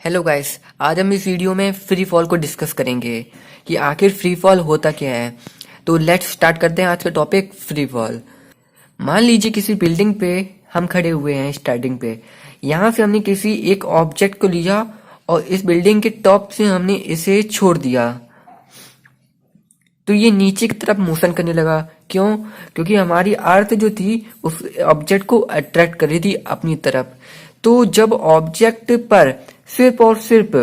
Hello guys, आज हम इस वीडियो में फ्री फॉल को डिस्कस करेंगे कि आखिर फ्री फॉल होता क्या है। तो लेट्स स्टार्ट करते हैं आज का टॉपिक फ्री फॉल। मान लीजिए किसी बिल्डिंग पे हम खड़े हुए हैं स्टार्टिंग पे। यहाँ से हमने किसी एक ऑब्जेक्ट को लिया और इस बिल्डिंग के टॉप से हमने इसे छोड़ दिया, तो ये नीचे की तरफ मोशन करने लगा। क्यों? क्योंकि हमारी अर्थ जो थी उस ऑब्जेक्ट को अट्रैक्ट कर रही थी अपनी तरफ। तो जब ऑब्जेक्ट पर सिर्फ और सिर्फ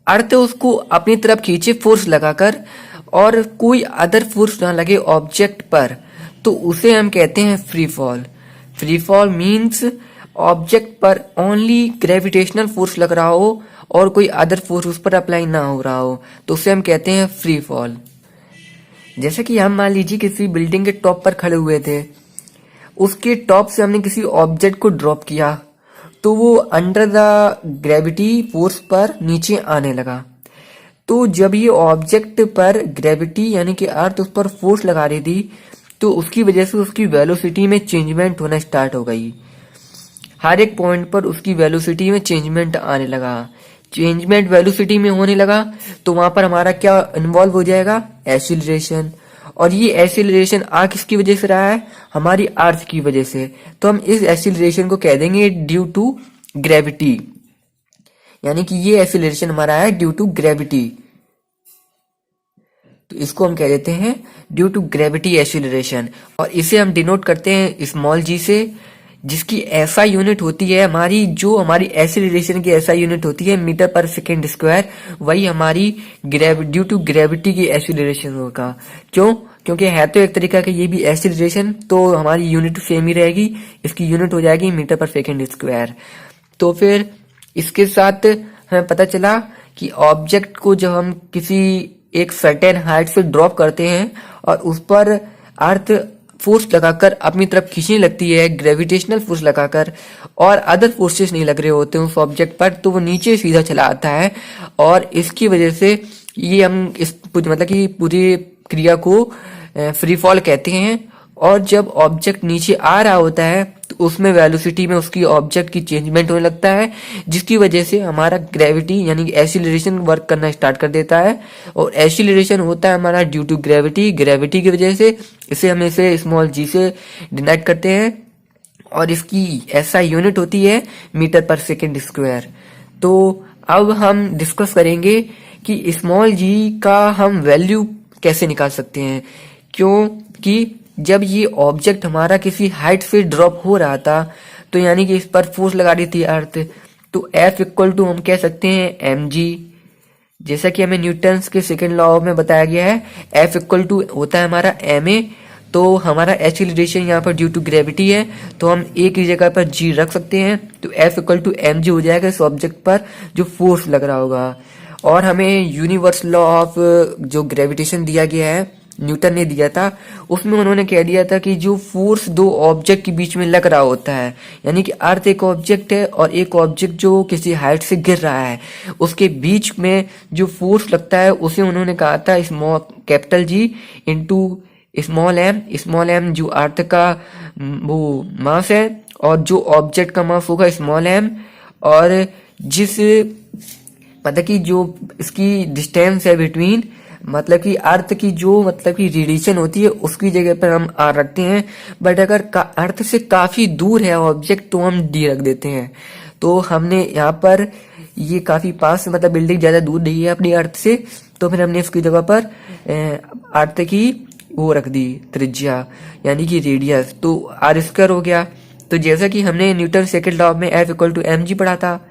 अर्थ उसको अपनी तरफ खींचे फोर्स लगाकर और कोई अदर फोर्स ना लगे ऑब्जेक्ट पर, तो उसे हम कहते हैं free fall. Free fall means object पर ओनली ग्रेविटेशनल फोर्स लग रहा हो और कोई अदर फोर्स उस पर अप्लाई ना हो रहा हो, तो उसे हम कहते हैं फ्री फॉल। जैसे कि हम मान लीजिए किसी बिल्डिंग के टॉप पर खड़े हुए थे, उसके टॉप से हमने किसी ऑब्जेक्ट को ड्रॉप किया तो वो अंडर द ग्रेविटी फोर्स पर नीचे आने लगा। तो जब ये ऑब्जेक्ट पर ग्रेविटी यानी कि अर्थ उस पर फोर्स लगा रही थी, तो उसकी वजह से उसकी वेलोसिटी में चेंजमेंट होना स्टार्ट हो गई। हर एक पॉइंट पर उसकी वेलोसिटी में चेंजमेंट आने लगा। चेंजमेंट वेलोसिटी में होने लगा तो वहां पर हमारा क्या इन्वॉल्व हो जाएगा? एसिलरेशन। और ये एसिलरेशन आ किसकी वजह से रहा है? हमारी अर्थ की वजह से। तो हम इस एसिलरेशन को कह देंगे ड्यू टू ग्रेविटी, यानी कि ये एसिलरेशन हमारा है ड्यू टू ग्रेविटी। तो इसको हम कह देते हैं ड्यू टू ग्रेविटी एसिलरेशन, और इसे हम डिनोट करते हैं स्मॉल जी से, जिसकी ऐसा यूनिट होती है हमारी, जो हमारी एसिलरेशन की ऐसा यूनिट होती है मीटर पर सेकेंड स्क्वायर, वही हमारी ड्यू टू ग्रेविटी की एसिलरेशन होगा। क्यों? क्योंकि है तो एक तरीका का ये भी एसिलरेशन, तो हमारी यूनिट सेम ही रहेगी, इसकी यूनिट हो जाएगी मीटर पर सेकेंड स्क्वायर। तो फिर इसके साथ हमें पता चला कि ऑब्जेक्ट को जब हम किसी एक सर्टेन हाइट से ड्रॉप करते हैं और उस पर अर्थ फोर्स लगाकर अपनी तरफ खींचने लगती है, ग्रेविटेशनल फोर्स लगाकर, और अदर फोर्सेस नहीं लग रहे होते उस ऑब्जेक्ट पर, तो वो नीचे सीधा चला आता है। और इसकी वजह से ये हम इस मतलब कि पूरी क्रिया को फ्री फॉल कहते हैं। और जब ऑब्जेक्ट नीचे आ रहा होता है तो उसमें वेलोसिटी में उसकी ऑब्जेक्ट की चेंजमेंट होने लगता है, जिसकी वजह से हमारा ग्रेविटी यानी कि एसिलरेशन वर्क करना स्टार्ट कर देता है। और एसिलरेशन होता है हमारा ड्यू टू ग्रेविटी, ग्रेविटी की वजह से। इसे हम इसे स्मॉल जी से डिनोट करते हैं, और इसकी ऐसा यूनिट होती है मीटर पर सेकेंड स्क्वायर। तो अब हम डिस्कस करेंगे कि स्मॉल जी का हम वैल्यू कैसे निकाल सकते हैं। क्योंकि जब ये ऑब्जेक्ट हमारा किसी हाइट से ड्रॉप हो रहा था, तो यानी कि इस पर फोर्स लगा रही थी अर्थ, तो F इक्वल टू हम कह सकते हैं mg। जैसा कि हमें न्यूटन्स के सेकेंड लॉ में बताया गया है, F इक्वल टू होता है हमारा ma। तो हमारा एसिलरेशन यहाँ पर ड्यू टू ग्रेविटी है, तो हम एक ही जगह पर g रख सकते हैं, तो F इक्वल टू mg हो जाएगा इस ऑब्जेक्ट पर जो फोर्स लग रहा होगा। और हमें यूनिवर्सल लॉ ऑफ जो ग्रेविटेशन दिया गया है, न्यूटन ने दिया था, उसमें उन्होंने कह दिया था कि जो फोर्स दो ऑब्जेक्ट के बीच में लग रहा होता है, यानी कि अर्थ एक ऑब्जेक्ट है और एक ऑब्जेक्ट जो किसी हाइट से गिर रहा है, उसके बीच में जो फोर्स लगता है उसे उन्होंने कहा था small capital G into small M. Small M जो अर्थ का वो मास है, और जो ऑब्जेक्ट का मास होगा स्मॉल एम। और जिस मतलब कि जो इसकी डिस्टेंस है बिटवीन, मतलब कि अर्थ की जो मतलब कि रेडिएशन होती है उसकी जगह पर हम आर रखते हैं। बट अगर अर्थ से काफी दूर है ऑब्जेक्ट तो हम डी रख देते हैं। तो हमने यहाँ पर ये काफी पास, मतलब बिल्डिंग ज्यादा दूर नहीं है अपनी अर्थ से, तो फिर हमने इसकी जगह पर अर्थ की वो रख दी त्रिज्या, यानी कि रेडियस, तो आर स्क्वायर हो गया। तो जैसा कि हमने न्यूटन सेकेंड लॉ में F इक्वल टू mg पढ़ा था,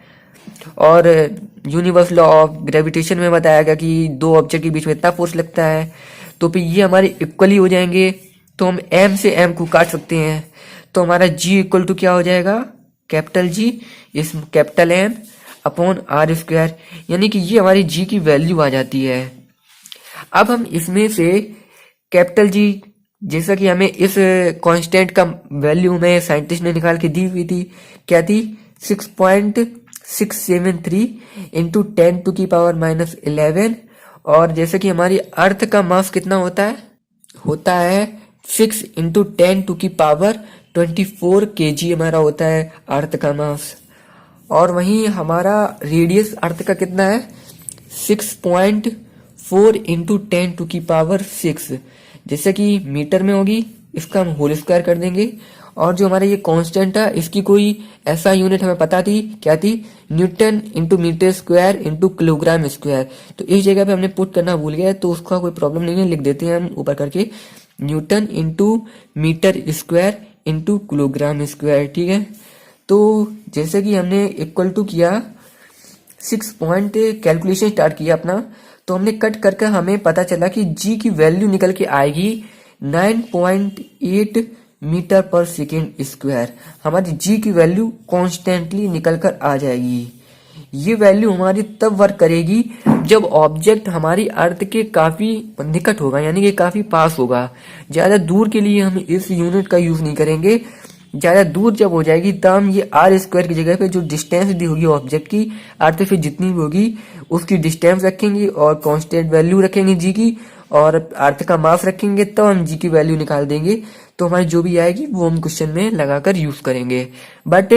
और यूनिवर्सल लॉ ऑफ ग्रेविटेशन में बताया गया कि दो ऑब्जेक्ट के बीच में इतना फोर्स लगता है, तो फिर ये हमारे इक्वली हो जाएंगे। तो हम m से m को काट सकते हैं, तो हमारा g इक्वल टू क्या हो जाएगा? Capital G is capital M upon R square, यानी कि ये हमारी g की वैल्यू आ जाती है। अब हम इसमें से कैपिटल G, जैसा कि हमें इस कांस्टेंट का वैल्यू में साइंटिस्ट ने निकाल के दी हुई थी, क्या थी? 6.673 इंटू 10 टू की पावर माइनस 11। और जैसे कि हमारी अर्थ का मास कितना होता है? होता है 6 इंटू 10 टू की पावर 24 kg हमारा होता है अर्थ का मास। और वहीं हमारा रेडियस अर्थ का कितना है 6.4 इंटू 10⁶, जैसे कि मीटर में होगी, इसका हम होल स्क्वायर कर देंगे। और जो हमारा ये कांस्टेंट है इसकी कोई ऐसा यूनिट हमें पता थी, क्या थी, newton into metre square into kilogram square. तो इस जगह पे हमने पुट करना भूल गए, तो उसका कोई प्रॉब्लम नहीं है, लिख देते हैं हम ऊपर करके newton into metre square into kilogram square. ठीक है, तो जैसे कि हमने इक्वल टू किया 6 पॉइंट कैलकुलेशन स्टार्ट किया अपना, तो हमने कट करके हमें पता चला कि जी की वैल्यू निकल के आएगी 9.8 मीटर पर सेकेंड स्क्वायर। हमारी जी की वैल्यू कॉन्स्टेंटली निकल कर आ जाएगी। ये वैल्यू हमारी तब वर्क करेगी जब ऑब्जेक्ट हमारी अर्थ के काफी निकट होगा, यानी कि काफी पास होगा। ज्यादा दूर के लिए हम इस यूनिट का यूज नहीं करेंगे। ज्यादा दूर जब हो जाएगी तब हम ये आर स्क्वायर की जगह पे जो डिस्टेंस दी होगी ऑब्जेक्ट की अर्थ से जितनी भी होगी उसकी डिस्टेंस रखेंगे और कांस्टेंट वैल्यू रखेंगे जी की, और अर्थ का मास रखेंगे, तो हम जी की वैल्यू निकाल देंगे। तो हमारी जो भी आएगी वो हम क्वेश्चन में लगाकर यूज करेंगे। बट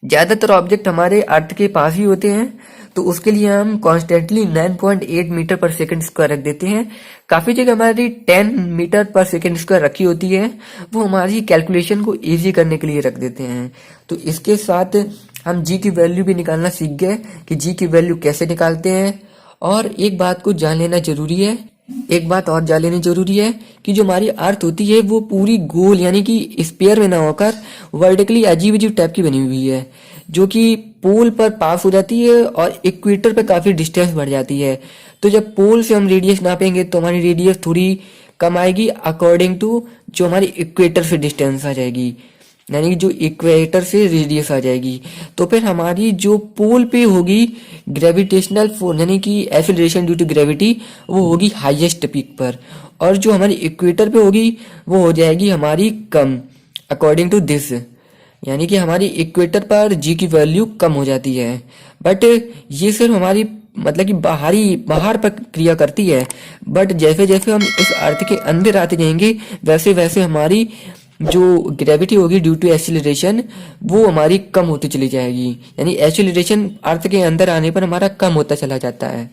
ज्यादातर ऑब्जेक्ट हमारे अर्थ के पास ही होते हैं, तो उसके लिए हम कॉन्स्टेंटली 9.8 मीटर पर सेकंड स्क्वायर रख देते हैं। काफी जगह हमारी 10 मीटर पर सेकंड स्क्वायर रखी होती है, वो हमारी कैलकुलेशन को इजी करने के लिए रख देते हैं। तो इसके साथ हम जी की वैल्यू भी निकालना सीख गए कि जी की वैल्यू कैसे निकालते हैं। और एक बात को जान लेना जरूरी है, एक बात और जान लेनी जरूरी है कि जो हमारी अर्थ होती है वो पूरी गोल यानी कि स्पेयर में ना होकर वर्टिकली अजीब अजीब टाइप की बनी हुई है, जो कि पोल पर पास हो जाती है और इक्वेटर पे काफी डिस्टेंस बढ़ जाती है। तो जब पोल से हम रेडियस नापेंगे तो हमारी रेडियस थोड़ी कम आएगी अकॉर्डिंग टू जो हमारी इक्वेटर से डिस्टेंस आ जाएगी, यानी कि जो इक्वेटर से रेडियस आ जाएगी। तो फिर हमारी जो पोल पे होगी ग्रेविटेशनल फोर्स यानी कि एक्सीलरेशन ड्यू टू ग्रेविटी वो होगी हाईएस्ट पीक पर, और जो हमारी इक्वेटर पे होगी वो हो जाएगी हमारी कम अकॉर्डिंग टू दिस, यानी कि हमारी इक्वेटर पर जी की वैल्यू कम हो जाती है। बट ये सिर्फ हमारी मतलब कि बाहर पर क्रिया करती है, बट जैसे जैसे हम इस अर्थ के अंदर आते जाएंगे वैसे वैसे हमारी जो ग्रेविटी होगी ड्यू टू एक्सीलरेशन वो हमारी कम होती चली जाएगी, यानी एक्सीलरेशन अर्थ के अंदर आने पर हमारा कम होता चला जाता है।